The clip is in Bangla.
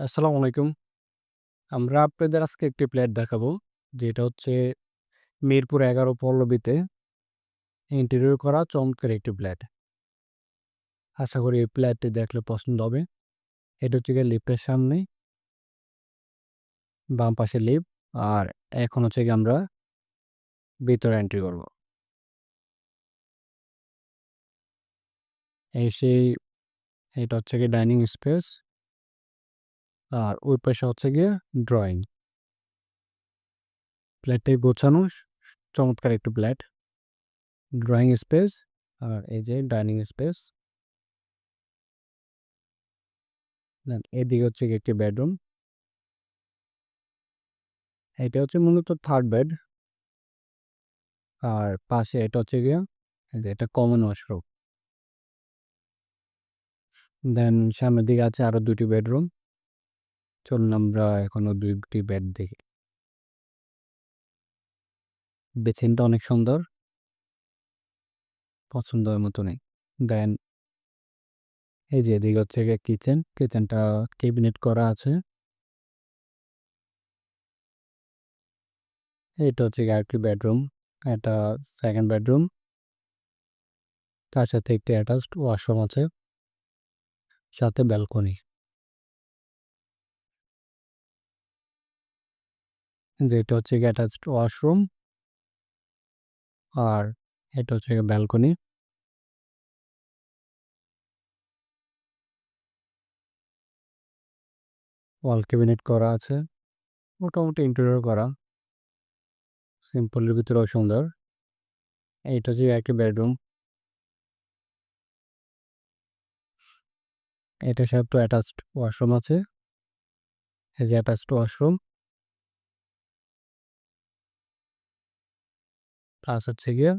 আসসালামু আলাইকুম। আমরা আপনাদের আজকে একটি ফ্ল্যাট দেখাবো। যেটা হচ্ছে মিরপুর ১১ পল্লবীতে ইন্টেরিয়র করা চমৎকার একটি ফ্ল্যাট। আশা করি এই ফ্ল্যাটটি দেখলে পছন্দ হবে। এটা হচ্ছে গিয়ে লিফটের সামনে, বাম পাশে লিফট। আর এখন হচ্ছে গিয়ে আমরা ভিতরে এন্ট্রি করব। সেই এটা হচ্ছে গিয়ে ডাইনিং স্পেস। আর ওই পাশে হচ্ছে গিয়ে ড্রয়িং। ফ্ল্যাটটি গোছানো চমৎকার একটি ফ্ল্যাট। ড্রয়িং স্পেস আর এই যে ডাইনিং স্পেস। দেন এদিকে হচ্ছে গিয়ে একটি বেডরুম। এটা হচ্ছে মূলত থার্ড বেড। আর পাশে এটা হচ্ছে গিয়ে এই যে এটা কমন ওয়াশরুম। দেন সামনের দিকে আছে আরো ২ টি বেডরুম। চলুন আমরা এখনো ২ টি বেড দেখি। বেসিনটা অনেক সুন্দর, পছন্দের মতনই। দেন এই যে এদিকে হচ্ছে গিয়ে কিচেন। কিচেনটা ক্যাবিনেট করা আছে। এটা হচ্ছে গিয়ে আরেকটি বেডরুম। এটা সেকেন্ড বেডরুম। তার সাথে একটি অ্যাটাচড ওয়াশরুম আছে, সাথে ব্যালকনি। যে এটা হচ্ছে গিয়ে অ্যাটাচড ওয়াশরুম আর এটা হচ্ছে গিয়ে ব্যালকনি। ওয়াল ক্যাবিনেট করা আছে। মোটামুটি ইন্টেরিয়র করা। সিম্পলের ভিতরেও সুন্দর। এইটা হচ্ছে একটি বেডরুম। এটার সাথে অ্যাটাচড ওয়াশরুম আছে। এই যে অ্যাটাচড ওয়াশরুম প্লাস হচ্ছে গিয়ে